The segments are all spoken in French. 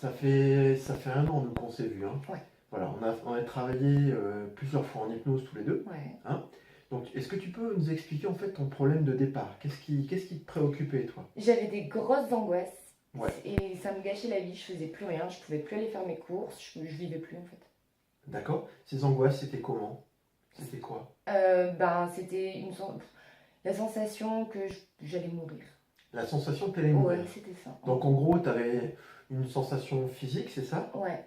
Ça fait un an nous qu'on s'est vu, hein. Ouais. Voilà, on a travaillé plusieurs fois en hypnose tous les deux, Ouais. hein. Donc, est-ce que tu peux nous expliquer en fait ton problème de départ? Qu'est-ce qui te préoccupait, toi? J'avais des grosses angoisses Ouais, et ça me gâchait la vie. Je faisais plus rien, je pouvais plus aller faire mes courses, je vivais plus en fait. d'accord. Ces angoisses, c'était comment? C'était quoi? Ben, c'était la sensation que j'allais mourir. La sensation que tu allais Ouais, mourir. c'était ça. Donc, en gros, tu avais une sensation physique, c'est ça? Ouais.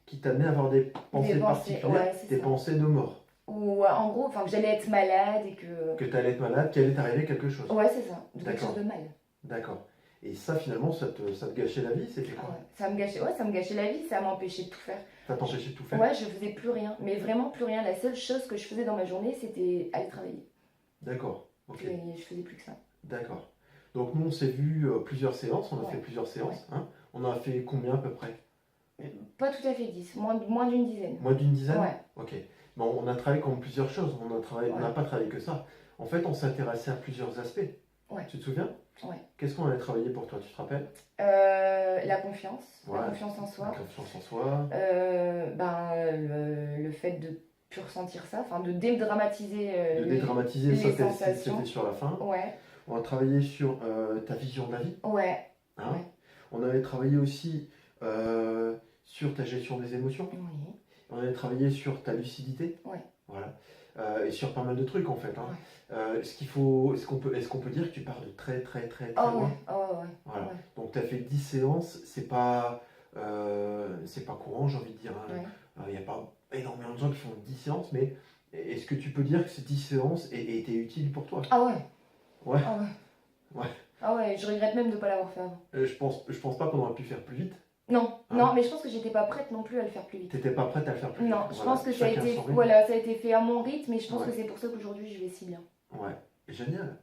Qui t'amenait à avoir des Des pensées pensées, particulières, ouais, c'est des ça. pensées de mort. Ou en gros, enfin, que j'allais être malade et que. Que tu allais être malade, qu'il allait t'arriver quelque chose. Ouais, c'est ça. De quelque D'accord, chose de mal. d'accord. Et ça, finalement, ça te gâchait la vie, c'était Ah quoi? ouais. Ça me gâchait la vie, ça m'empêchait de tout faire. Ça t'empêchait de tout faire? Ouais, je faisais plus rien, mais vraiment plus rien. La seule chose que je faisais dans ma journée, c'était aller travailler. D'accord, ok, Et je faisais plus que ça. d'accord. Donc nous, on s'est vu plusieurs séances, on a Ouais. fait plusieurs Ouais. séances, hein. On en a fait combien à peu près? Pas tout à fait 10, moins d'une dizaine. Moins d'une dizaine? Ouais, Ok. Bon, on a travaillé comme plusieurs choses, on n'a ouais, pas travaillé que ça. En fait, on s'est intéressé à plusieurs aspects. ouais, Tu te souviens? ouais. Qu'est-ce qu'on a travaillé pour toi, tu te rappelles? La confiance, Ouais, la confiance en la soi. confiance en soi, Le fait de plus ressentir ça, enfin de dédramatiser de dédramatiser, ça les c'était sensations. sur la fin. Ouais, On a travaillé sur ta vision de la vie, ouais, hein. ouais, On avait travaillé aussi sur ta gestion des émotions. oui, On avait travaillé sur ta lucidité. ouais, Voilà. Et sur pas mal de trucs en fait, hein. ouais. Est-ce qu'on peut dire que tu pars de très très très très Oh ouais, loin? oh ouais, Voilà. ouais, Donc tu as fait 10 séances, c'est pas courant, j'ai envie de dire, hein. ouais. Il n'y a pas énormément de gens qui font 10 séances, mais est-ce que tu peux dire que ces 10 séances étaient utiles pour toi? Ah ouais, Ouais, ah ouais. ouais. Ah ouais, je regrette même de ne pas l'avoir fait avant. Je pense pas qu'on aurait pu faire plus vite, Non, non, hein. mais je pense que j'étais pas prête non plus à le faire plus vite. T'étais pas prête à le faire plus vite. Non, je Voilà. pense que ça a Chacun été, son rythme. voilà, ça a été fait à mon rythme et je pense Ouais. que c'est pour ça qu'aujourd'hui je vais si bien. Ouais, génial.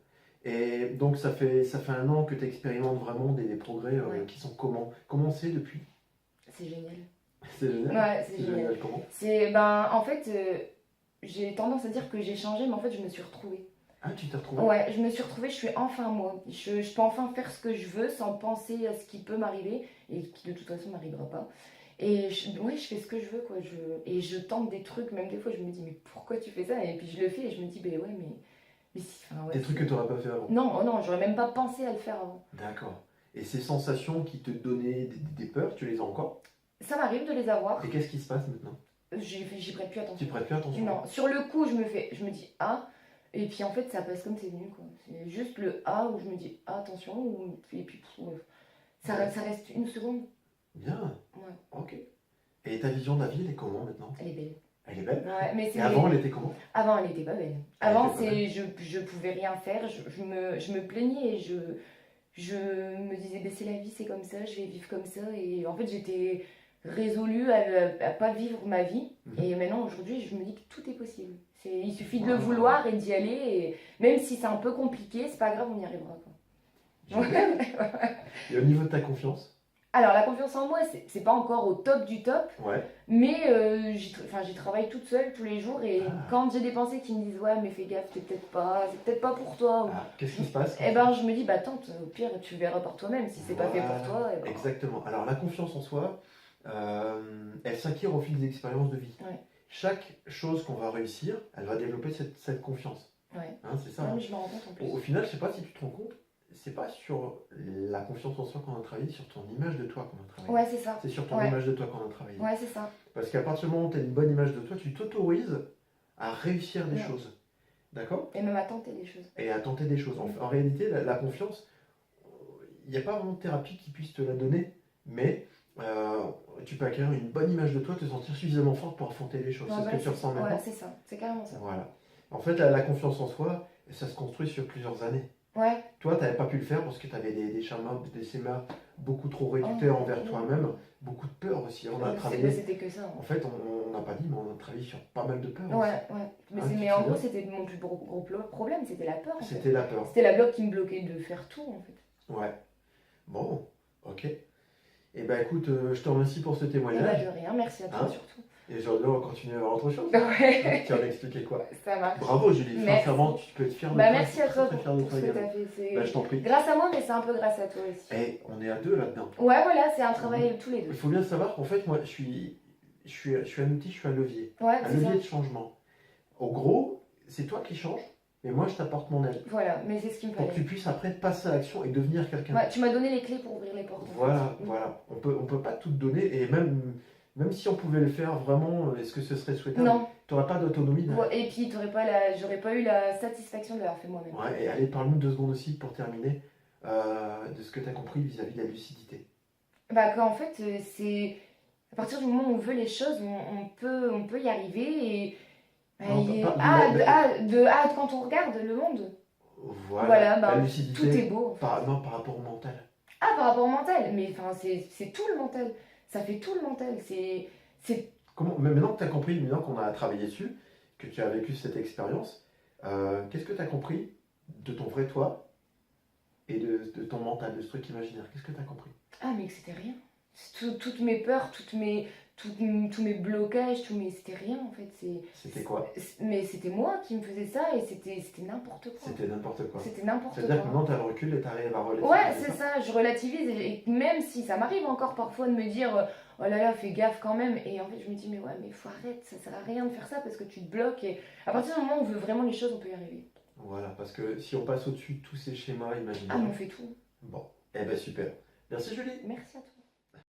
Et donc ça fait un an que tu expérimentes vraiment des progrès Ouais. qui sont comment c'est depuis? C'est génial. C'est génial. Ouais, c'est C'est génial. génial comment? En fait, j'ai tendance à dire que j'ai changé, mais en fait, je me suis retrouvée. Ah, tu t'es retrouvée? Ouais, je me suis retrouvée, je suis enfin moi. Je peux enfin faire ce que je veux sans penser à ce qui peut m'arriver et qui de toute façon m'arrivera pas. Et ouais, je fais ce que je veux, quoi. Et je tente des trucs, même des fois, je me dis, mais pourquoi tu fais ça? Et puis je le fais et je me dis, ben ouais, mais si, enfin, ouais, Des trucs que tu n'aurais pas fait avant. Non, oh non, j'aurais même pas pensé à le faire avant. D'accord. Et ces sensations qui te donnaient des peurs, tu les as encore? Ça m'arrive de les avoir. Et qu'est-ce qui se passe maintenant? J'y prête plus Tu attention. prêtes plus attention? Non, sur le coup, je me dis ah, et puis en fait, ça passe comme c'est venu, quoi. C'est juste le ah où je me dis ah, attention, et puis ouais. Ça reste une seconde. Bien, Ouais, ok. Et ta vision de la vie, elle est comment maintenant? elle est belle. Elle est belle? Ouais, mais Et c'est. avant, elle était comment? Avant, elle était pas belle. Elle Avant, était pas belle. je pouvais rien faire, je me plaignais et je me disais, ben, c'est la vie, c'est comme ça, je vais vivre comme ça. Et en fait, j'étais résolue à pas vivre ma vie. Mhm. Et maintenant, aujourd'hui, je me dis que tout est possible. Il suffit de le Wow. vouloir et d'y aller. Et même si c'est un peu compliqué, c'est pas grave, on y arrivera, quoi. Génial. Et au niveau de ta confiance? Alors, la confiance en moi, c'est pas encore au top du top, Ouais. mais j'y travaille toute seule tous les jours. Et Ah. quand j'ai des pensées qui me disent, ouais, mais fais gaffe, c'est peut-être pas pour toi. Ah, qu'est-ce qui se passe? Eh ben, je me dis, bah tente, au pire, tu verras par toi-même. Si c'est pas fait pour toi, eh ben, Exactement. Alors, la confiance en soi, elle s'acquiert au fil des expériences de vie. Ouais. Chaque chose qu'on va réussir, elle va développer cette confiance. ouais. Hein, c'est ça. Ouais, Hein. mais je me rends compte en plus. Au final, je sais pas si tu te rends compte, c'est pas sur la confiance en soi qu'on a travaillé, sur ton image de toi qu'on a travaillé. Ouais, c'est ça. C'est sur ton Ouais. image de toi qu'on a travaillé. Ouais, c'est ça. Parce qu'à partir du moment où tu as une bonne image de toi, tu t'autorises à réussir des Ouais. choses. D'accord? Et même à tenter des choses. Et à tenter des choses. En réalité, la confiance, il n'y a pas vraiment de thérapie qui puisse te la donner, mais tu peux acquérir une bonne image de toi, te sentir suffisamment forte pour affronter les choses. Ouais, C'est ce voilà, que tu ressens maintenant? ouais, c'est ça. C'est carrément ça. Voilà. En fait, la confiance en soi, ça se construit sur plusieurs années. Ouais. Toi, tu n'avais pas pu le faire parce que tu avais des schémas beaucoup trop réducteurs Oh, envers oui. toi-même, beaucoup de peur aussi. On a Ouais, travaillé. C'était que ça. En fait, on n'a pas dit, mais on a travaillé sur pas mal de peurs Ouais, aussi. ouais. Mais, Ah, c'est- tu mais te en souviens? gros, c'était mon plus gros problème, c'était la peur, en fait. C'était la peur. C'était la bloc qui me bloquait de faire tout, en fait. Ouais. Bon, ok. Eh ben écoute, je te remercie pour ce Et bah, témoignage. de rien, merci à toi Hein? surtout. Et aujourd'hui, on va continuer à voir autre chose. Ouais, Tu vas m'expliquer quoi? ça marche. Bravo Julie, Merci. sincèrement, tu peux être fière de Bah, toi. merci Je à suis toi très fière de pour toi ce que également. t'as fait. C'est Bah, je t'en prie. grâce à moi, mais c'est un peu grâce à toi aussi. Et on est à deux là-dedans. Ouais, voilà, c'est un travail tous les Il deux. faut bien savoir qu'en fait, moi, je suis un outil, je suis un levier. Ouais, Un c'est ça. levier de changement. Au gros, c'est toi qui changes, mais moi, je t'apporte mon aide. Voilà, mais c'est ce qu'il me Pour que fallait. tu puisses après passer à l'action et devenir quelqu'un. Ouais, tu m'as donné les clés pour ouvrir les portes. En Voilà, fait. voilà. On peut pas tout te donner, et même si on pouvait le faire vraiment, est-ce que ce serait souhaitable? Non. Tu n'auras pas d'autonomie derrière. Ouais, et puis, j'aurais pas eu la satisfaction de l'avoir fait moi-même. Ouais, et allez, parle-nous 2 secondes aussi pour terminer de ce que tu as compris vis-à-vis de la lucidité. Bah, qu'en fait, c'est. À partir du moment où on veut les choses, on peut y arriver et. Bah, Non, il est- quand on regarde le monde, Voilà, bah, la tout lucidité est beau. En fait. par rapport au mental. Ah, par rapport au mental, mais enfin, c'est tout le mental. Ça fait tout le mental. C'est Mais maintenant que tu as compris, maintenant qu'on a travaillé dessus, que tu as vécu cette expérience, qu'est-ce que tu as compris de ton vrai toi et de ton mental, de ce truc imaginaire? Qu'est-ce que tu as compris? Ah, mais que c'était rien. Toutes mes peurs, tous mes blocages, c'était rien en fait. C'était quoi? Mais c'était moi qui me faisais ça et c'était n'importe quoi. C'était n'importe quoi. C'était n'importe C'est-à-dire que quoi. maintenant tu as le recul et tu arrives à relativiser Ouais, c'est ça. ça, je relativise et même si ça m'arrive encore parfois de me dire oh là là, fais gaffe quand même. Et en fait, je me dis, mais ouais, mais faut arrêter, ça sert à rien de faire ça parce que tu te bloques. Et à partir du moment où on veut vraiment les choses, on peut y arriver. Voilà, parce que si on passe au-dessus de tous ces schémas Ah, imaginaires, mais on fait tout. bon, eh ben super. Merci Julie. Merci à toi.